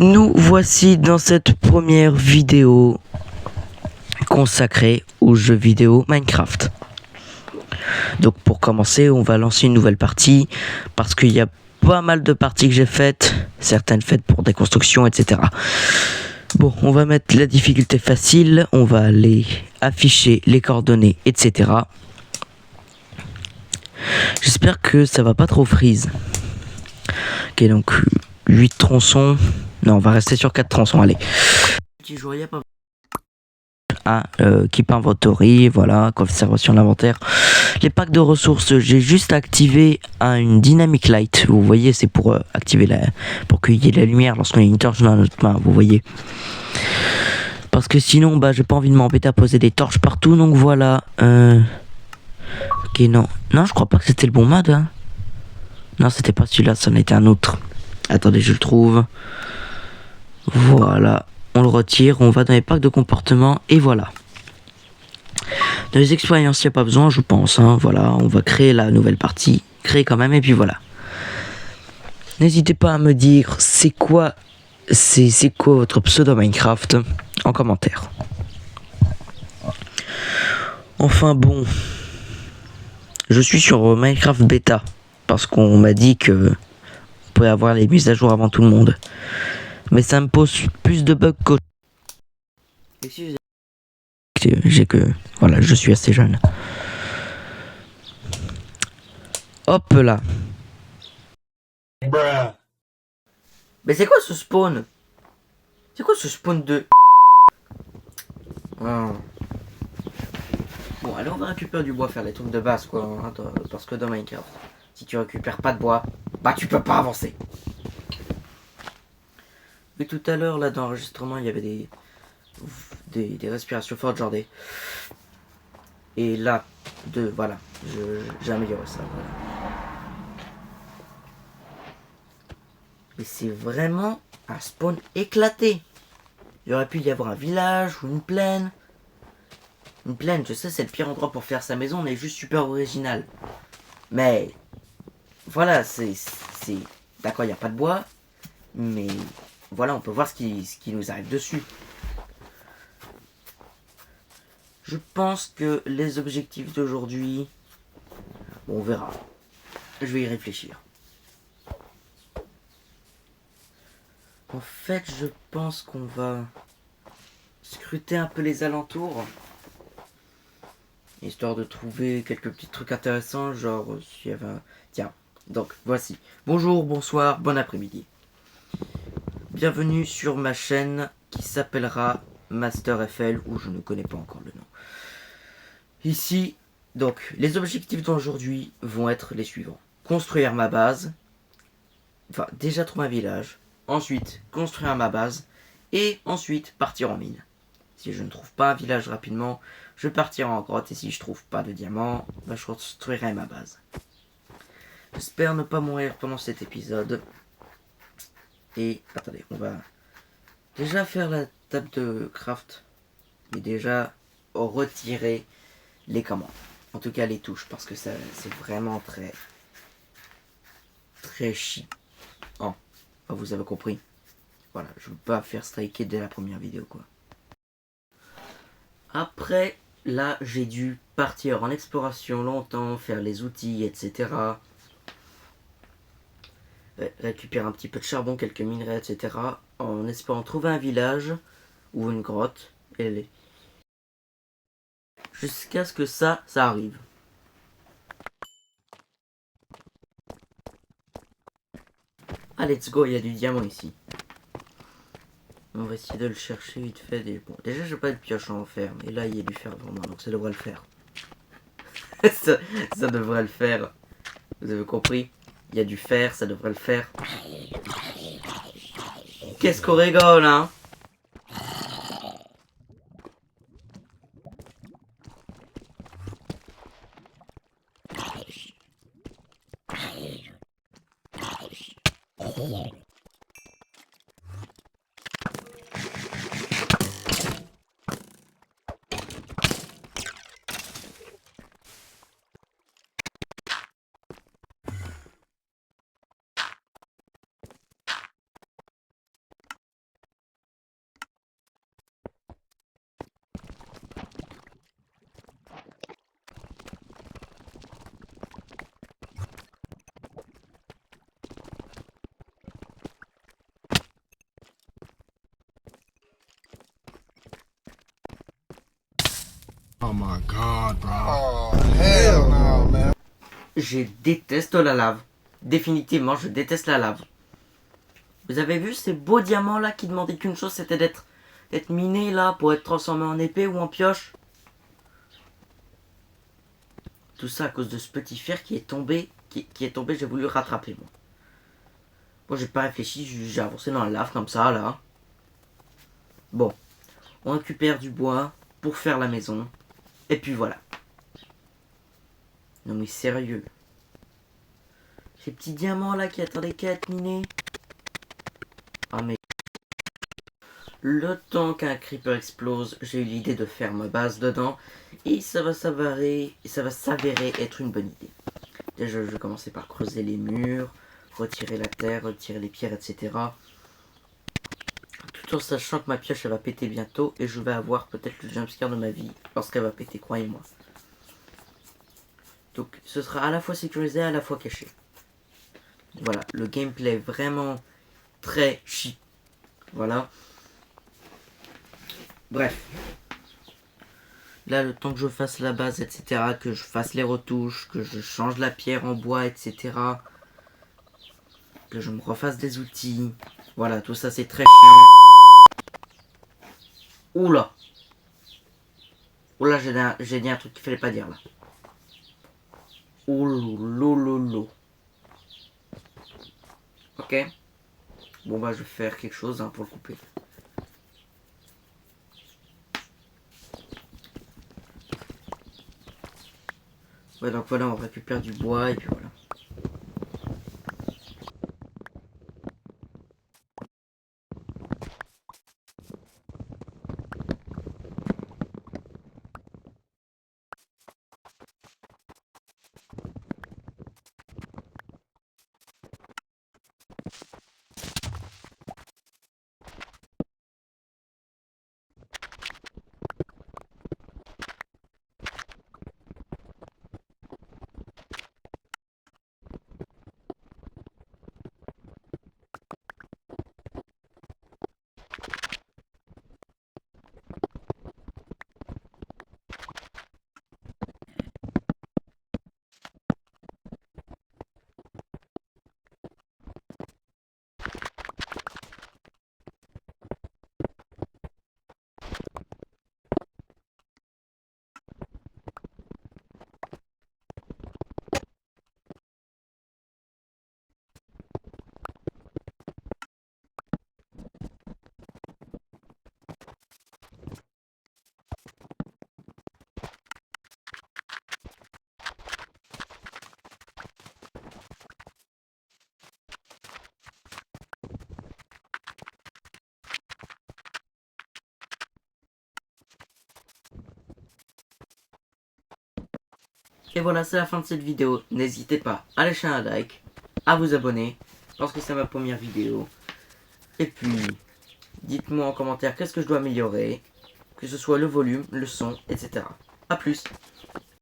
Nous voici dans cette première vidéo consacrée aux jeux vidéo Minecraft. Donc pour commencer, on va lancer une nouvelle partie parce qu'il y a pas mal de parties que j'ai faites, certaines faites pour des constructions, etc. Bon, on va mettre la difficulté facile, on va aller afficher les coordonnées, etc. J'espère que ça va pas trop freeze. Ok, donc 8 tronçons. Non, on va rester sur 4 tronçons, allez. Keep Inventory, voilà, conservation de l'inventaire. Les packs de ressources, j'ai juste activé une Dynamic Light. Vous voyez, c'est pour activer pour qu'il y ait la lumière lorsqu'on a une torche dans notre main, vous voyez. Parce que sinon, j'ai pas envie de m'embêter à poser des torches partout, donc voilà. Ok, non, je crois pas que c'était le bon mode. Hein. Non, c'était pas celui-là, ça en était un autre. Attendez, je le trouve. Voilà, on le retire, on va dans les packs de comportement et voilà. Dans les expériences, il n'y a pas besoin, je pense. Hein. Voilà, on va créer la nouvelle partie. Créer quand même, et puis voilà. N'hésitez pas à me dire c'est quoi votre pseudo Minecraft en commentaire. Enfin bon, je suis sur Minecraft Beta parce qu'on m'a dit que on pouvait avoir les mises à jour avant tout le monde. Mais ça me pose plus de bugs que... Voilà, je suis assez jeune. Hop là. Mais c'est quoi ce spawn? C'est quoi ce spawn de... Oh. Bon, allez, on va récupérer du bois, faire les trucs de base, quoi. Hein, parce que dans Minecraft, si tu récupères pas de bois, tu peux pas avancer. Et tout à l'heure, là, dans l'enregistrement, il y avait des respirations fortes, genre des... Et là, voilà, j'ai amélioré ça, voilà. Mais c'est vraiment un spawn éclaté. Il aurait pu y avoir un village ou une plaine. Une plaine, je sais, c'est le pire endroit pour faire sa maison, mais juste super original. Mais voilà, c'est d'accord, il n'y a pas de bois, mais voilà, on peut voir ce qui nous arrive dessus. Je pense que les objectifs d'aujourd'hui, on verra. Je vais y réfléchir. En fait, je pense qu'on va scruter un peu les alentours, histoire de trouver quelques petits trucs intéressants, genre s'il y avait un... Tiens, donc voici. Bonjour, bonsoir, bon après-midi. Bienvenue sur ma chaîne qui s'appellera Master FL, ou je ne connais pas encore le nom. Ici, donc, les objectifs d'aujourd'hui vont être les suivants. Construire ma base, enfin déjà trouver un village, ensuite construire ma base, et ensuite partir en mine. Si je ne trouve pas un village rapidement, je partirai en grotte, et si je trouve pas de diamants, je construirai ma base. J'espère ne pas mourir pendant cet épisode. Et attendez, on va déjà faire la table de craft, et déjà retirer les commandes. En tout cas les touches, parce que ça c'est vraiment très chiant. Vous avez compris. Voilà, je veux pas faire striker dès la première vidéo, quoi. Après, là, j'ai dû partir en exploration longtemps, faire les outils, etc. Récupérer un petit peu de charbon, quelques minerais, etc. En espérant trouver un village ou une grotte. Jusqu'à ce que ça arrive. Ah, let's go, il y a du diamant ici. On va essayer de le chercher vite fait. Bon, déjà, j'ai pas de pioche en fer, mais là, il y a du fer vraiment, donc ça devrait le faire. ça devrait le faire. Vous avez compris? Il y a du fer, ça devrait le faire. Qu'est-ce qu'on rigole, hein? Oh my god, bro. Oh, hell no, man. Je déteste la lave. Définitivement, je déteste la lave. Vous avez vu ces beaux diamants là qui demandaient qu'une chose, c'était d'être minés là pour être transformés en épée ou en pioche. Tout ça à cause de ce petit fer qui est tombé, j'ai voulu le rattraper moi. Bon, j'ai pas réfléchi, j'ai avancé dans la lave comme ça là. Bon, on récupère du bois pour faire la maison. Et puis voilà. Non mais sérieux. Ces petits diamants là qui attendaient qu'à être minés. Ah mais... Le temps qu'un creeper explose, j'ai eu l'idée de faire ma base dedans. Et ça va s'avérer être une bonne idée. Déjà, je vais commencer par creuser les murs, retirer la terre, retirer les pierres, etc. Tout en sachant que ma pioche elle va péter bientôt et je vais avoir peut-être le jumpscare de ma vie lorsqu'elle va péter, croyez-moi. Donc ce sera à la fois sécurisé, à la fois caché. Voilà, le gameplay est vraiment très chic. Voilà. Bref. Là, le temps que je fasse la base, etc., que je fasse les retouches, que je change la pierre en bois, etc., que je me refasse des outils. Voilà, tout ça c'est très chiant. Oula. Oula, j'ai dit un truc qu'il fallait pas dire là. Oulololo. Ok. Bon bah je vais faire quelque chose pour le couper. Ouais, donc voilà, on récupère du bois et puis voilà. Et voilà, c'est la fin de cette vidéo. N'hésitez pas à lâcher un like, à vous abonner, parce que c'est ma première vidéo. Et puis, dites-moi en commentaire qu'est-ce que je dois améliorer, que ce soit le volume, le son, etc. A plus.